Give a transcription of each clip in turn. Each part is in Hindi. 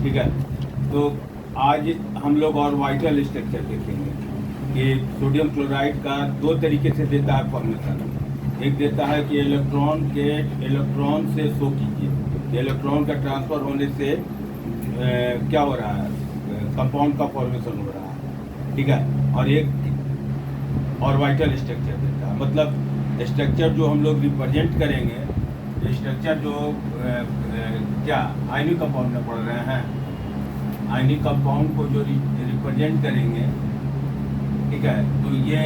ठीक है। तो आज हम लोग और वाइटल स्ट्रक्चर देखेंगे कि सोडियम क्लोराइड का दो तरीके से देता है फॉर्मेशन। एक देता है कि इलेक्ट्रॉन से शो कीजिए, इलेक्ट्रॉन का ट्रांसफर होने से क्या हो रहा है, कंपाउंड का फॉर्मेशन हो रहा है, ठीक है। और एक ऑर्बिटल स्ट्रक्चर देता है, मतलब स्ट्रक्चर जो हम लोग रिप्रेजेंट करेंगे, स्ट्रक्चर जो क्या आयनिक कंपाउंड में पढ़ रहे हैं, आयनिक कंपाउंड को जो रिप्रेजेंट करेंगे, ठीक है। तो ये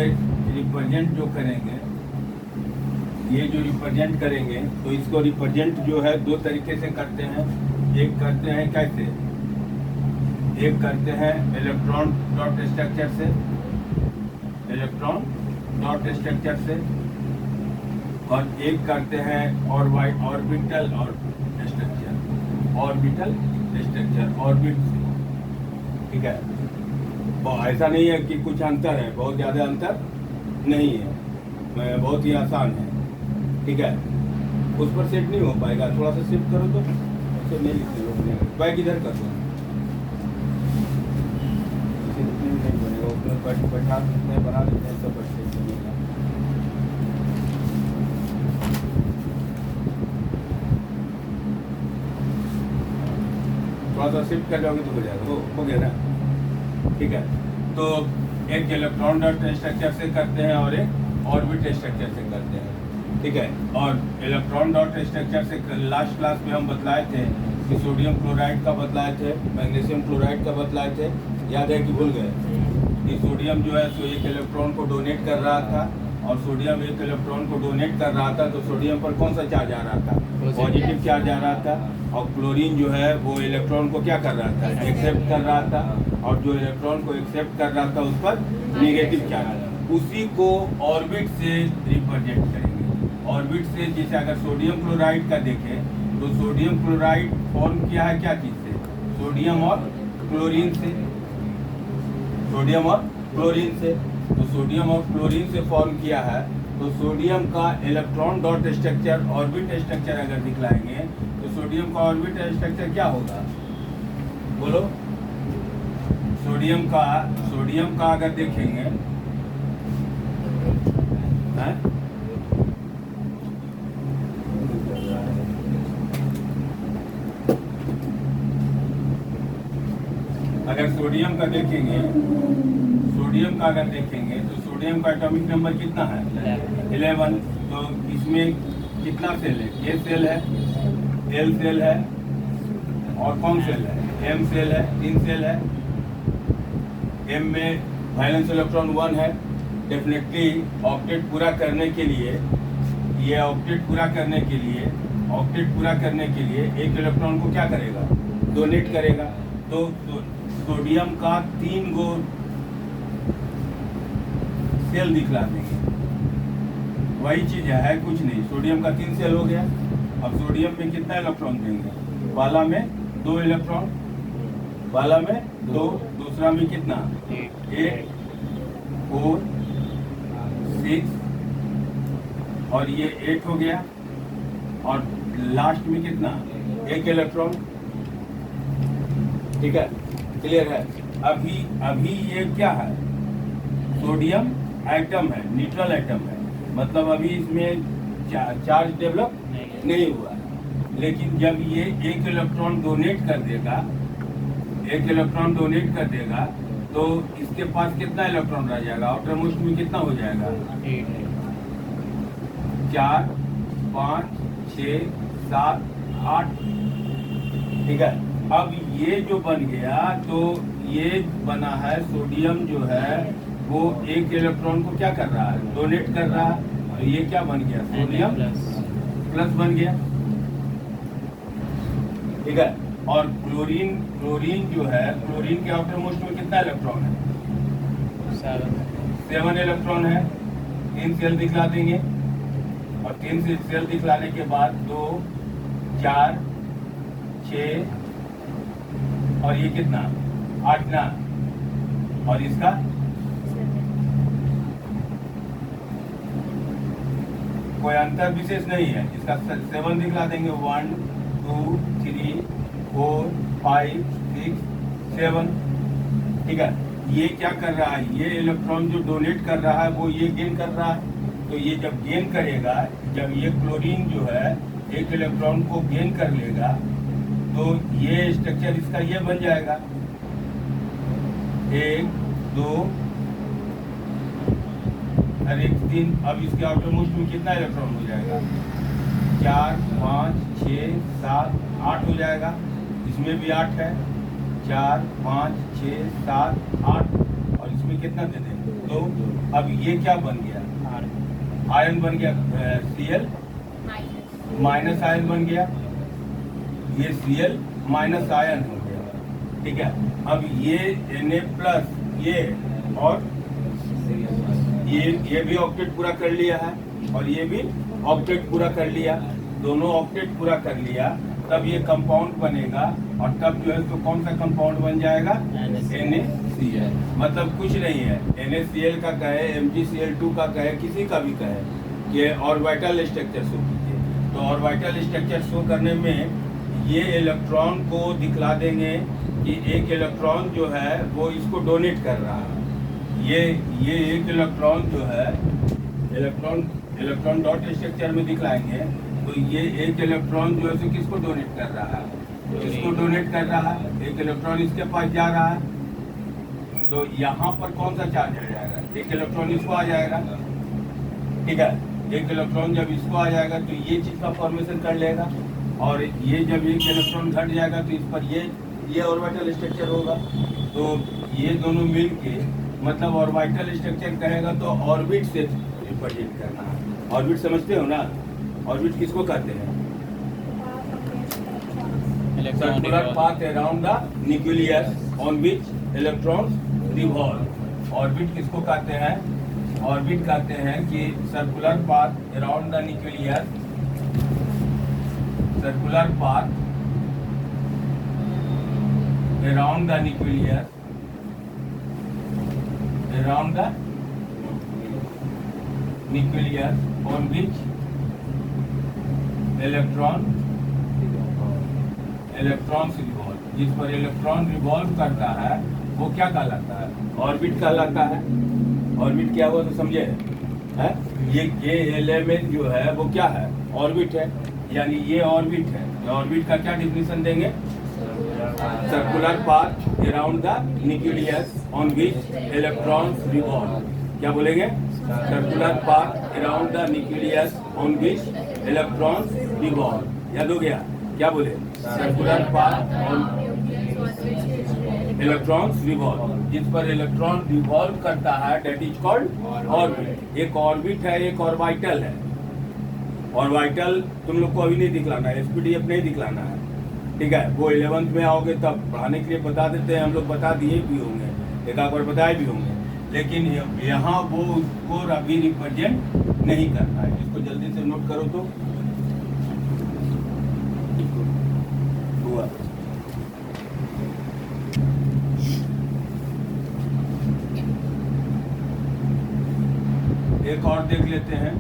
रिप्रेजेंट जो करेंगे, ये जो रिप्रेजेंट करेंगे, तो इसको रिप्रेजेंट जो है दो तरीके से करते हैं। एक करते हैं कैसे, एक करते हैं इलेक्ट्रॉन डॉट स्ट्रक्चर से, इलेक्ट्रॉन डॉट स्ट्रक्चर से, और एक करते हैं ऑर्बिटल और स्ट्रक्चर, ऑर्बिटल स्ट्रक्चर, ऑर्बिट से, ठीक है। ऐसा नहीं है कि कुछ अंतर है, बहुत ज़्यादा अंतर नहीं है, बहुत ही आसान है, ठीक है। उस पर सेट नहीं हो पाएगा, थोड़ा सा शिफ्ट करो तो ऐसे नहीं लिखते लोग, बैग इधर कर दो, नहीं बनेगा, उसमें बैठा देते हैं, बना देते हैं, सब बैठते हैं। थोड़ा सा शिफ्ट कर जाओगे तो हो जाएगा, हो गया ना, ठीक है। तो एक इलेक्ट्रॉन डॉट स्ट्रक्चर से करते हैं और एक ऑर्बिट स्ट्रक्चर से करते हैं, ठीक है। और इलेक्ट्रॉन डॉट स्ट्रक्चर से लास्ट क्लास में हम बतलाए थे कि सोडियम क्लोराइड का बतलाए थे, मैग्नीशियम क्लोराइड का बतलाए थे, याद है कि भूल गए? कि सोडियम जो है सो एक इलेक्ट्रॉन को डोनेट कर रहा था, और सोडियम एक इलेक्ट्रॉन को डोनेट कर रहा था, तो सोडियम पर कौन सा चार्ज आ रहा था? पॉजिटिव चार्ज आ रहा था। और क्लोरीन जो है वो इलेक्ट्रॉन को क्या कर रहा था? एक्सेप्ट कर रहा था, और जो इलेक्ट्रॉन को एक्सेप्ट कर रहा था उस पर नेगेटिव चार्ज, उसी को ऑर्बिट से रिप्रेजेंट करेंगे। ऑर्बिट से, जैसे अगर सोडियम क्लोराइड का देखें तो सोडियम क्लोराइड फॉर्म किया है क्या चीज़ से? सोडियम और क्लोरीन से, सोडियम और क्लोरीन से। तो सोडियम और क्लोरीन से फॉर्म किया है, तो सोडियम का electron dot structure, orbit structure अगर दिखलाएंगे तो सोडियम का ऑर्बिट स्ट्रक्चर क्या होगा? बोलो। सोडियम का अगर देखेंगे है? अगर सोडियम का देखेंगे, सोडियम का अगर देखेंगे तो सोडियम का एटॉमिक नंबर कितना है? 11। तो इसमें कितना सेल है? ए सेल है, एल सेल है, और कौन सेल है? एम सेल है, 3 सेल है। एम में वैलेंस इलेक्ट्रॉन 1 है। डेफिनेटली ऑक्टेट पूरा करने के लिए, ये ऑक्टेट पूरा करने के लिए, ऑक्टेट पूरा करने के लिए एक इलेक्ट्रॉन को क्या करेगा? डोनेट करेगा। तो सोडियम का 3 गो सेल दिखला देंगे, वही चीज है, कुछ नहीं। सोडियम का 3 सेल हो गया। अब सोडियम में कितना इलेक्ट्रॉन देंगे? पहला में 2 इलेक्ट्रॉन, पहला में 2, दूसरा में कितना? 8, 4, 6, और ये 8 हो गया। और लास्ट में कितना? 1 इलेक्ट्रॉन, ठीक है, क्लियर है। अभी ये क्या है? सोडियम एटम है, न्यूट्रल एटम है, मतलब अभी इसमें चार्ज डेवलप नहीं हुआ है। लेकिन जब ये 1 इलेक्ट्रॉन डोनेट कर देगा, 1 इलेक्ट्रॉन डोनेट कर देगा, तो इसके पास कितना इलेक्ट्रॉन रह जाएगा? आउटर मोस्ट में कितना हो जाएगा? 4, 5, 6, 7, 8, ठीक है। अब ये जो बन गया, तो ये बना है, सोडियम जो है वो 1 इलेक्ट्रॉन को क्या कर रहा है? डोनेट कर रहा है। तो ये क्या बन गया? सोडियम प्लस बन गया, ठीक है। और क्लोरीन जो है, क्लोरीन के आउटर मोस्ट में कितना इलेक्ट्रॉन है? 7 इलेक्ट्रॉन है। 3 सेल दिखला देंगे, और 3 सेल दिखलाने के बाद 2, 4, 6, और ये कितना? 8 ना, और इसका कोई अंतर विशेष नहीं है, इसका 7 दिखला देंगे। 1, 2, 3, 4, 5, 7। ठीक है, ये क्या कर रहा है, ये इलेक्ट्रॉन जो डोनेट कर रहा है वो ये गेन कर रहा है। तो ये जब गेन करेगा, जब ये क्लोरीन जो है एक इलेक्ट्रॉन को गेन कर लेगा तो ये स्ट्रक्चर इसका ये बन जाएगा 1 2 और 1 3। अब इसके आउटरमोस्ट में कितना इलेक्ट्रॉन हो जाएगा, 4 5 6 7 8 हो जाएगा। इसमें भी 8 है, 4 5 6 7 8, और इसमें कितना दे दें 2। अब ये क्या बन गया, आयन बन गया, Cl माइनस आयन बन गया, ये Cl माइनस आयन हो गया। ठीक है, अब ये Na प्लस ये और ये भी ऑक्टेट पूरा कर लिया है और ये भी ऑक्टेट पूरा कर लिया, दोनों ऑक्टेट पूरा कर लिया, तब ये कंपाउंड बनेगा। और तब जो है तो कौन सा कंपाउंड बन जाएगा, NaCl। मतलब कुछ नहीं है, NaCl का कहे, MgCl2 का कहे, किसी का भी कहे कि ऑर्बिटल स्ट्रक्चर शो कीजिए, तो ऑर्बिटल स्ट्रक्चर शो करने में ये इलेक्ट्रॉन को दिखला देंगे कि एक इलेक्ट्रॉन जो है वो इसको डोनेट कर रहा है। ये एक इलेक्ट्रॉन जो है इलेक्ट्रॉन डॉट स्ट्रक्चर में दिखलाएंगे, तो ये एक इलेक्ट्रॉन जो है तो किसको डोनेट कर रहा है, इसको डोनेट कर रहा है, एक इलेक्ट्रॉन इसके पास जा रहा है। तो यहाँ पर कौन सा चार्ज आ जाएगा, एक इलेक्ट्रॉन इसको आ जाएगा। ठीक है, एक इलेक्ट्रॉन जब इसको आ जाएगा तो ये चीज का फॉर्मेशन कर लेगा, और ये जब एक इलेक्ट्रॉन घट जाएगा तो इस पर ये ऑर्बिटल स्ट्रक्चर होगा। तो ये दोनों मिल के मतलब ऑर्बिटल स्ट्रक्चर कहेगा तो ऑर्बिट से रिप्रेजेंट करना है। ऑर्बिट समझते हो ना, ऑर्बिट किसको कहते हैं, circular path around the nucleus on which electrons revolve. Orbit किसको कहते हैं, ऑर्बिट कहते हैं कि circular path around the nucleus, circular path around the nucleus, around the nucleus on which electrons revolve। जिस पर इलेक्ट्रॉन रिवॉल्व करता है वो क्या कहलाता है, ऑर्बिट कहलाता है। ऑर्बिट क्या हुआ तो समझे है, ये एलिमेंट जो है वो क्या है, ऑर्बिट है, यानी ये ऑर्बिट है। ऑर्बिट का क्या डिफिनेशन देंगे, circular path around the nucleus on which electrons revolve. क्या बोलेंगे, circular path around the nucleus on which electrons revolve. याद हो गया, क्या बोले, circular path on electrons revolve, जिस पर इलेक्ट्रॉन रिवॉल्व करता है, डेट इज कॉल्ड ऑर्बिट। एक ऑर्बिट है, एक ऑर्बिटल है। ऑर्बिटल तुम लोग को अभी नहीं दिखलाना है, SPDF नहीं दिखलाना है। ठीक है, वो 11th में आओगे तब पढ़ाने के लिए बता देते हैं, हम लोग बता दिए भी होंगे, एक आध बार बताए भी होंगे, लेकिन यहाँ वो उसको अभी रिप्रेजेंट नहीं करना है। इसको जल्दी से नोट करो तो हुआ। एक और देख लेते हैं,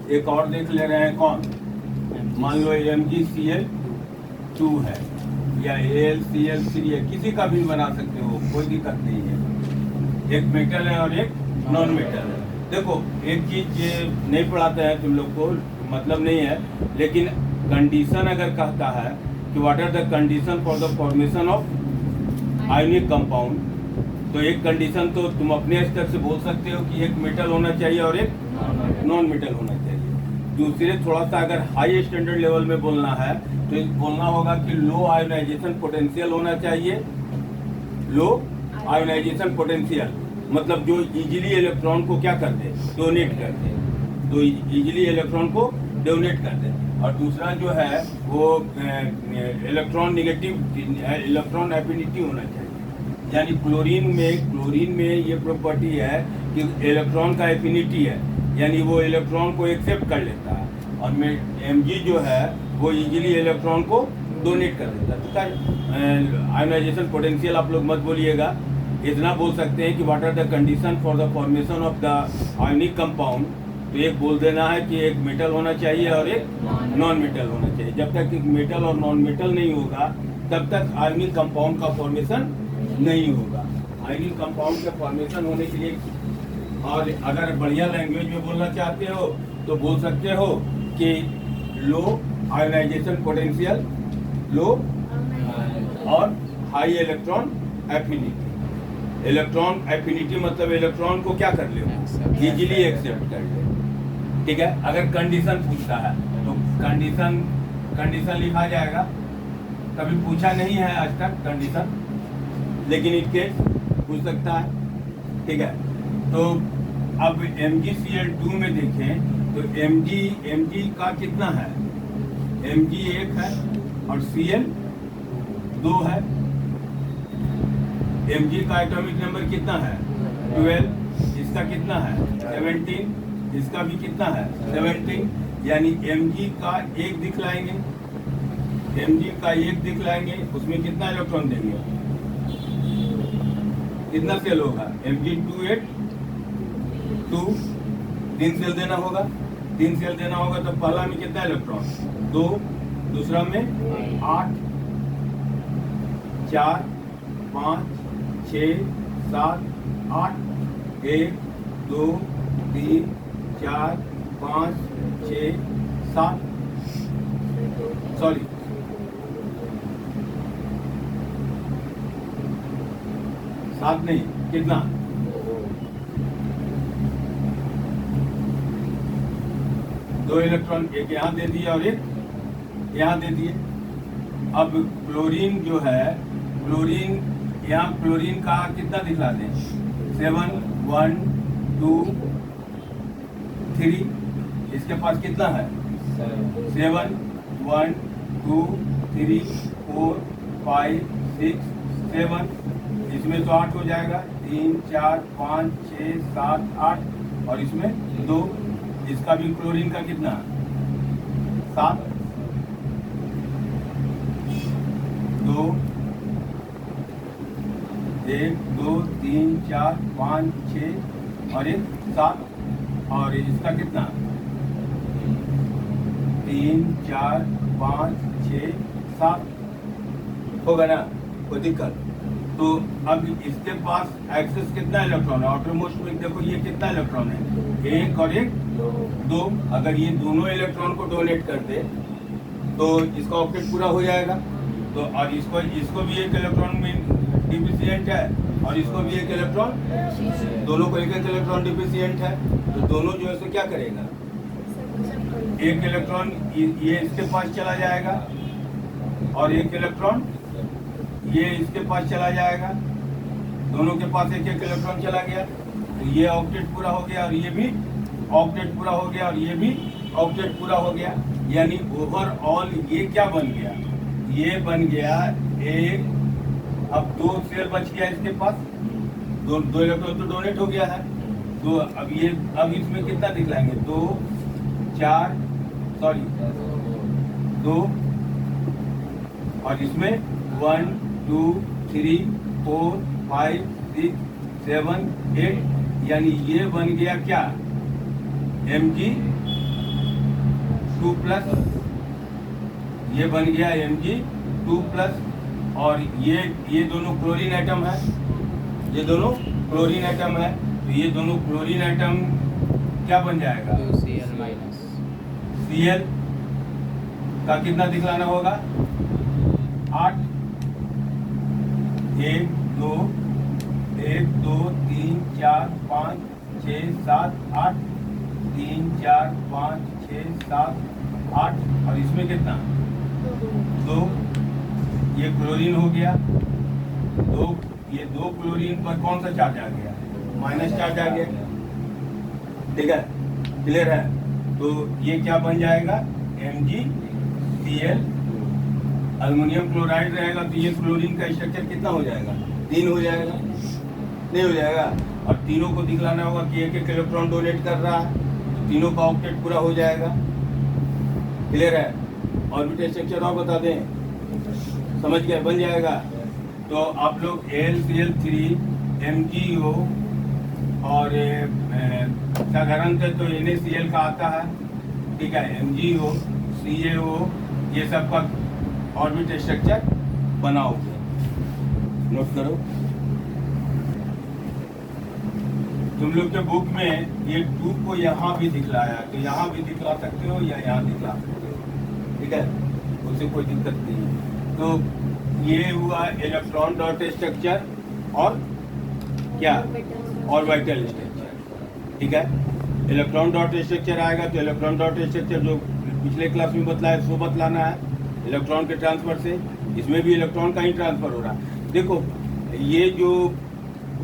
एक और देख ले रहे हैं, कौन, मान लो MgCl2 है या AlCl3 है, किसी का भी बना सकते हो, कोई दिक्कत नहीं है। एक मेटल है और एक नॉन मेटल है। देखो एक चीज ये नहीं पढ़ाते हैं तुम लोग को, मतलब नहीं है, लेकिन कंडीशन अगर कहता है कि what are the condition for the formation of ionic compound, तो एक कंडीशन तो तुम अपने स्तर से बोल सकते हो कि एक मेटल होना चाहिए और एक नॉन मेटल होना चाहिए। दूसरे थोड़ा सा अगर हाई स्टैंडर्ड लेवल में बोलना है तो बोलना होगा कि लो आयोनाइजेशन पोटेंशियल होना चाहिए। लो आयोनाइजेशन पोटेंशियल मतलब जो इजीली इलेक्ट्रॉन को क्या कर दे, डोनेट कर दे, तो इजीली इलेक्ट्रॉन को डोनेट कर दे। और दूसरा जो है वो इलेक्ट्रॉन निगेटिव, इलेक्ट्रॉन एफिनिटी होना चाहिए। यानी क्लोरीन में ये प्रॉपर्टी है कि इलेक्ट्रॉन का एफिनिटी है, यानी वो इलेक्ट्रॉन को एक्सेप्ट कर लेता है, और Mg जो है वो इजीली इलेक्ट्रॉन को डोनेट कर देता है। तो आयोनाइजेशन पोटेंशियल आप लोग मत बोलिएगा, इतना बोल सकते हैं कि what are the condition for the formation of the ionic compound. तो एक बोल देना है कि एक मेटल होना चाहिए और एक नॉन मेटल होना चाहिए। जब तक एक मेटल और नॉन मेटल नहीं होगा तब तक आयनिक कंपाउंड का फॉर्मेशन नहीं होगा। आयनिक कंपाउंड के फॉर्मेशन होने के लिए, और अगर बढ़िया लैंग्वेज में बोलना चाहते हो तो बोल सकते हो कि लो आयोनाइजेशन पोटेंशियल, लो और high electron affinity. Electron affinity मतलब इलेक्ट्रॉन को क्या कर ले, इजीली एक्सेप्ट कर ले। ठीक है, अगर कंडीशन पूछता है तो कंडीशन लिखा जाएगा। कभी पूछा नहीं है आज तक कंडीशन, लेकिन इनके पूछ सकता है। ठीक है, तो अब MgCl2 में देखें तो Mg का कितना है, Mg 1 है और Cl 2 है। Mg का एटॉमिक नंबर कितना है 12, इसका कितना है 17, इसका भी कितना है 17, यानी Mg का एक दिखलाएंगे, Mg का एक दिखलाएंगे, उसमें कितना इलेक्ट्रॉन देंगे, कितना सेल होगा Mg28 2, 3 सेल देना होगा। 3 सेल देना होगा तो पहला में कितना इलेक्ट्रॉन 2, दूसरा में 8, 4, 5, 6, 7, 8, 1, 2, 3, 4, 5, 6, 7, सॉरी 7 नहीं, कितना 2 इलेक्ट्रॉन, एक यहाँ दे दिए और एक यहाँ दे दिए। अब क्लोरीन जो है, क्लोरीन यहाँ क्लोरीन का कितना दिखला दें 7, 1, 2, 3, इसके पास कितना है 7, 1, 2, 3, 4, 5, 6, 7, इसमें तो 8 हो जाएगा, 3, 4, 5, 6, 7, 8 और इसमें 2, इसका भी क्लोरीन का कितना 7, 2, 1, 2, 3, 4, 5, 6 और एक 7, और इसका कितना 3, 4, 5, 6, 7 होगा ना, कोई दिक्कत। तो अब इसके पास एक्सेस कितना इलेक्ट्रॉन है, आउटरमोस्ट में देखो ये कितना इलेक्ट्रॉन है 1 और 1 2। अगर ये दोनों इलेक्ट्रॉन को डोनेट कर दे तो इसका ऑक्टेट पूरा हो जाएगा। तो और इसको भी एक इलेक्ट्रॉन में डिफिशिएंट है और इसको भी एक इलेक्ट्रॉन, दोनों को एक इलेक्ट्रॉन डिफिशिएंट है। तो दोनों जो है क्या करेगा, एक इलेक्ट्रॉन ये इसके पास चला जाएगा और एक इलेक्ट्रॉन ये इसके पास चला जाएगा, दोनों के पास एक इलेक्ट्रॉन चला गया। तो ये ऑक्टेट पूरा हो गया और ये भी ऑक्टेट पूरा हो गया और ये भी ऑक्टेट पूरा हो गया। यानी ओवरऑल ये क्या बन गया, ये बन गया एक, अब 2 सेल बच गया इसके पास, 2 इलेक्ट्रॉन तो डोनेट हो गया है। तो अब इसमें कितना दिखलाएंगे 2, 4, सॉरी 2 और इसमें 1, 2, 3, 4, 5, 6, 7, 8, यानी ये बन गया क्या Mg2+, ये बन गया Mg2+, और ये दोनों क्लोरीन एटम है, ये दोनों क्लोरीन एटम है। तो ये दोनों क्लोरीन एटम क्या बन जाएगा Cl का कितना दिखलाना होगा 8, 1, 2, 3, 4, 5, 6, 7, 8, 3, 4, 5, 6, 7, 8 और इसमें कितना 2, ये क्लोरीन हो गया 2, ये 2 क्लोरीन पर कौन सा चार्ज आ गया, माइनस चार्ज आ गया। ठीक है, क्लियर है। तो ये क्या बन जाएगा MgCl, अल्युमिनियम क्लोराइड रहेगा तो ये क्लोरीन का स्ट्रक्चर कितना हो जाएगा 3 हो जाएगा, नहीं हो जाएगा। और तीनों को दिखलाना होगा कि एक इलेक्ट्रॉन डोनेट कर रहा है, तो तीनों का ऑक्टेट पूरा हो जाएगा। क्लियर है। ऑर्बिटल स्ट्रक्चर और बता दें, समझ गए, बन जाएगा। तो आप लोग AlCl3 MgO और साधारणतः तो NaCl का आता है, ठीक है। MgO, CaO ये सब का ऑर्बिट स्ट्रक्चर बनाओगे, नोट करो। तुम लोग के बुक में ये 2 को यहाँ भी दिखलाया, तो यहाँ भी दिखला सकते हो या यहाँ दिखला सकते हो, ठीक है, उससे कोई दिक्कत नहीं है। तो ये हुआ इलेक्ट्रॉन डॉट स्ट्रक्चर और क्या ऑर्बिटल स्ट्रक्चर, ठीक है। इलेक्ट्रॉन डॉट स्ट्रक्चर आएगा तो इलेक्ट्रॉन डॉट स्ट्रक्चर जो पिछले क्लास में बतलाया सो बतलाना है इलेक्ट्रॉन के ट्रांसफर से। इसमें भी इलेक्ट्रॉन का ही ट्रांसफर हो रहा है। देखो ये जो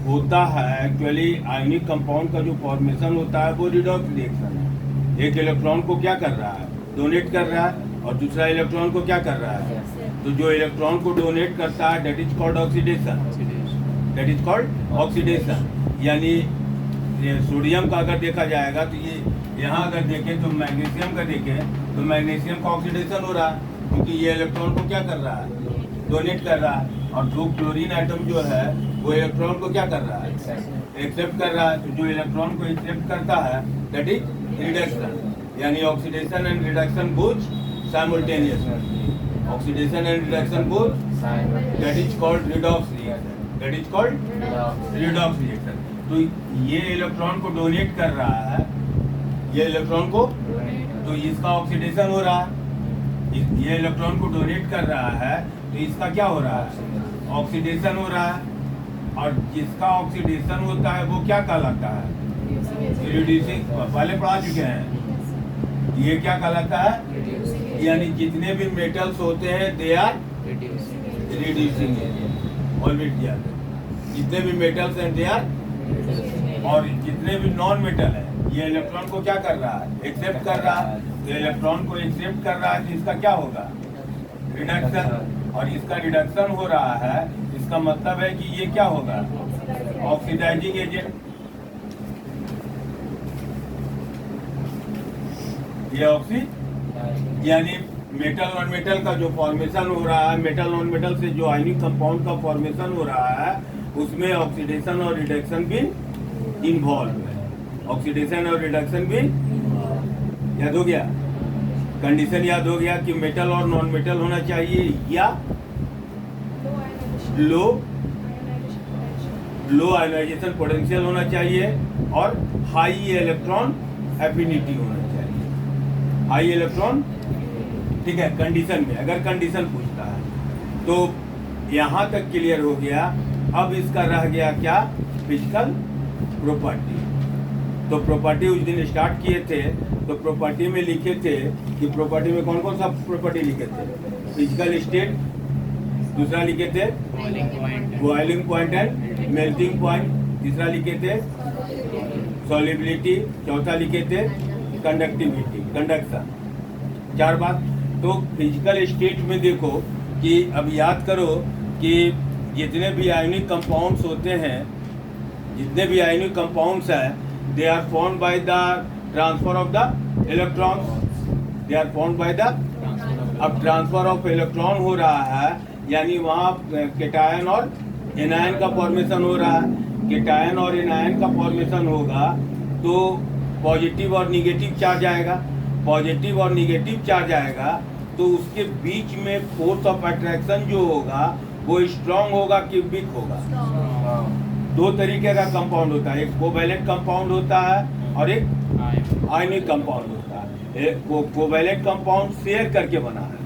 होता है एक्चुअली आयनिक कंपाउंड का जो फॉर्मेशन होता है वो रिडॉक्स रिएक्शन है। एक इलेक्ट्रॉन को क्या कर रहा है, डोनेट कर रहा है, और दूसरा इलेक्ट्रॉन को क्या कर रहा है, तो जो इलेक्ट्रॉन को डोनेट करता है that is called oxidation, that is called oxidation. यानी सोडियम का अगर देखा जाएगा तो ये यहाँ अगर देखें तो मैग्नीशियम का देखें तो मैग्नीशियम का ऑक्सीडेशन हो रहा है, क्योंकि ये इलेक्ट्रॉन को क्या कर रहा है, डोनेट कर रहा है। और जो क्लोरीन एटम जो है वो इलेक्ट्रॉन को क्या कर रहा है, एक्सेप्ट कर रहा है। तो जो इलेक्ट्रॉन को एक्सेप्ट करता है दैट इज रिडक्शन, यानी oxidation and reduction both simultaneously, oxidation and reduction both, that is called redox reaction, that is called redox reaction. तो ये इलेक्ट्रॉन को डोनेट कर रहा है, ये इलेक्ट्रॉन को, तो इसका ऑक्सीडेशन हो रहा है। ये इलेक्ट्रॉन को डोनेट कर रहा है तो इसका क्या हो रहा है, ऑक्सीडेशन हो रहा है। और जिसका ऑक्सीडेशन होता है वो क्या कहलाता है, रिड्यूसिंग, पहले पढ़ा चुके हैं। ये क्या कहलाता है, यानी जितने भी मेटल्स होते हैं they are reducing agent, already किया जितने भी मेटल्स हैं दे आर, और जितने भी नॉन मेटल है ये इलेक्ट्रॉन को क्या कर रहा है, एक्सेप्ट कर रहा है। तो इलेक्ट्रॉन को एक्सेप्ट कर रहा है तो इसका क्या होगा, रिडक्शन। और इसका रिडक्शन हो रहा है, इसका मतलब है कि ये क्या होगा, ऑक्सीडाइजिंग एजेंट। ये ऑक्सी यानी मेटल नॉन मेटल का जो फॉर्मेशन हो रहा है, मेटल नॉन मेटल से जो आयनिक कंपाउंड का फॉर्मेशन हो रहा है उसमें ऑक्सीडेशन और रिडक्शन भी इन्वॉल्व है, ऑक्सीडेशन और रिडक्शन भी याद हो गया। कंडीशन याद हो गया कि मेटल और नॉन मेटल होना चाहिए या लो आयोनाइजेशन पोटेंशियल होना चाहिए और हाई इलेक्ट्रॉन एफिनिटी होना चाहिए, हाई इलेक्ट्रॉन, ठीक है। कंडीशन में अगर कंडीशन पूछता है तो यहाँ तक क्लियर हो गया। अब इसका रह गया क्या, फिजिकल प्रॉपर्टी। तो प्रॉपर्टी उस दिन स्टार्ट किए थे तो प्रॉपर्टी में लिखे थे कि प्रॉपर्टी में कौन कौन सा प्रॉपर्टी लिखे थे, फिजिकल स्टेट, दूसरा लिखे थे boiling point and melting point, तीसरा लिखे थे सॉल्युबिलिटी, चौथा लिखे थे कंडक्टिविटी, कंडक्शन, 4 बात। तो फिजिकल स्टेट में देखो कि अब याद करो कि जितने भी आयनिक कंपाउंड्स होते हैं, जितने भी आयनिक कंपाउंड्स हैं they are formed by the transfer of the electrons, they are formed by the, अब ट्रांसफर ऑफ इलेक्ट्रॉन हो रहा है यानी वहाँ केटायन और एनायन का फॉर्मेशन हो रहा है। केटायन और एनायन का फॉर्मेशन होगा तो पॉजिटिव और निगेटिव चार्ज आएगा, पॉजिटिव और निगेटिव चार्ज आएगा तो उसके बीच में फोर्स ऑफ अट्रैक्शन जो होगा वो स्ट्रांग होगा कि वीक होगा। 2 तरीके का कंपाउंड होता है, एक कोवैलेंट कंपाउंड होता है और एक आयनिक कंपाउंड होता है। एक कोवैलेंट कंपाउंड शेयर करके बना है,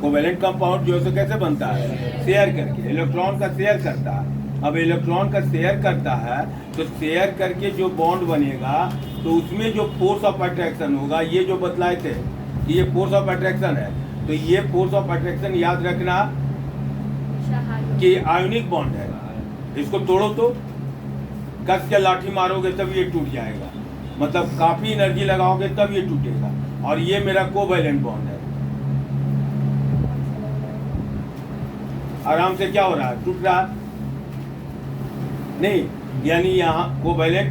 कोवैलेंट कंपाउंड जो है कैसे बनता है, शेयर करके, इलेक्ट्रॉन का शेयर करता है। अब इलेक्ट्रॉन का शेयर करता है तो शेयर करके जो बॉन्ड बनेगा तो उसमें जो फोर्स ऑफ अट्रैक्शन होगा, ये जो बतलाए थे कि ये फोर्स ऑफ अट्रैक्शन है, तो ये फोर्स ऑफ अट्रैक्शन याद रखना कि आयोनिक बॉन्ड है, इसको तोड़ो तो कस के लाठी मारोगे तब ये टूट जाएगा, मतलब काफी एनर्जी लगाओगे तब ये टूटेगा। और ये मेरा कोवैलेंट बॉन्ड है, आराम से क्या हो रहा है, टूट रहा नहीं। यानी यहाँ कोवैलेंट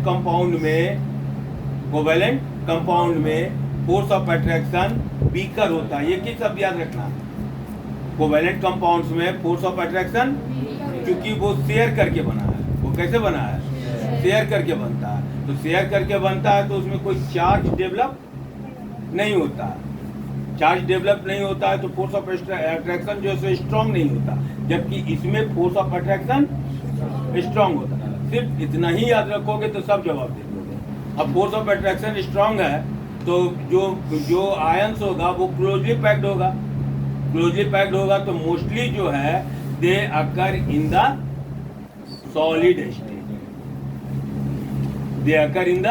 कंपाउंड में फोर्स ऑफ अट्रैक्शन वीकर होता है। ये किस शब्द याद रखना, कोवैलेंट कंपाउंड्स में फोर्स ऑफ अट्रैक्शन, क्योंकि वो शेयर करके बना है, कैसे बना है? शेयर करके बनता है। तो शेयर करके बनता है तो उसमें कोई चार्ज डेवलप नहीं होता। चार्ज डेवलप नहीं होता है तो फोर्स ऑफ अट्रैक्शन जो है स्ट्रांग नहीं होता, जबकि इसमें फोर्स ऑफ अट्रैक्शन स्ट्रांग होता है। सिर्फ इतना ही याद रखोगे तो सब जवाब दे दोगे। अब फोर्स ऑफ अट्रैक्शन स्ट्रांग है तो जो आयंस होगा वो क्लोजली पैक्ड होगा। क्लोजली पैक्ड होगा तो मोस्टली जो है they occur in the solid state. They occur in the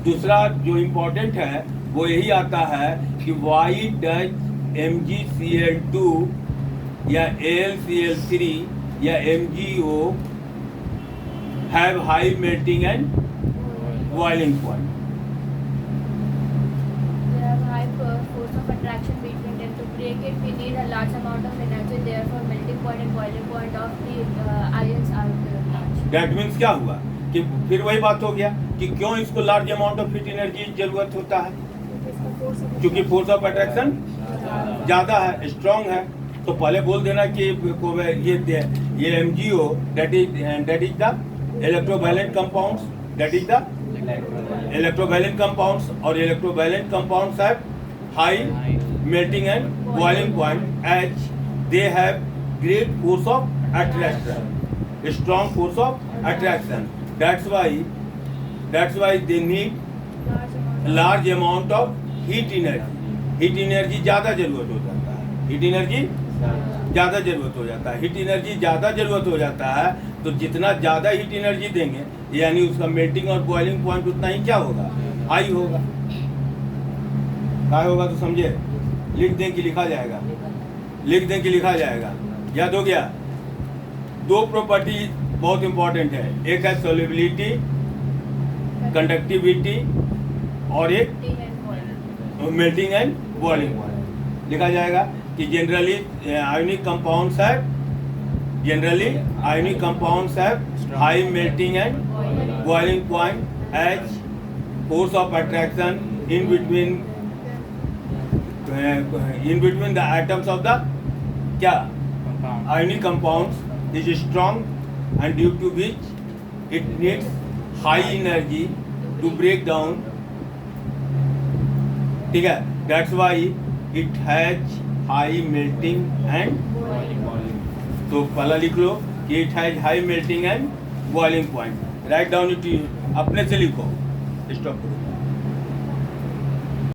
दूसरा जो इम्पोर्टेंट है वो यही आता है कि वाई डज MgCl2 या AlCl3 या MgO have high melting and boiling point. They have high force of attraction between them. To break it, we need a large amount of energy. Therefore, melting point and boiling point of the ions are large. That means क्या हुआ कि फिर वही बात हो गया कि क्यों इसको large amount of heat energy की जरूरत होता है, क्योंकि फोर्स ऑफ अट्रैक्शन ज्यादा है, स्ट्रांग है। तो पहले बोल देना कि ये MgO that is the electrovalent compounds, that is the electrovalent compounds, और electrovalent compounds have high melting and boiling point as they have great force of attraction, strong force of attraction. That's why they need large amount of heat energy. Heat energy ज़्यादा जरूरत हो जाता है। हीट एनर्जी ज़्यादा जरूरत हो जाता है। हीट एनर्जी ज़्यादा जरूरत हो जाता है तो जितना ज़्यादा हीट एनर्जी देंगे यानी उसका मेल्टिंग और बॉइलिंग पॉइंट उतना ही क्या होगा, हाई होगा। क्या होगा तो समझे, लिख दें कि लिखा जाएगा, लिख दें कि लिखा जाएगा। याद हो गया। दो प्रॉपर्टी बहुत इंपॉर्टेंट है, एक है सोल्युबिलिटी कंडक्टिविटी और एक मेल्टिंग एंड बॉइलिंग पॉइंट। लिखा जाएगा कि generally ionic compounds have high melting and boiling point as force of attraction in between the atoms of the क्या ionic compounds is strong and due to which it needs high energy to break down. ठीक है, that's why it has high melting and तो पहला लिख लो कि it has high melting and boiling point. Right down it, अपने से लिखो, स्टॉप करो।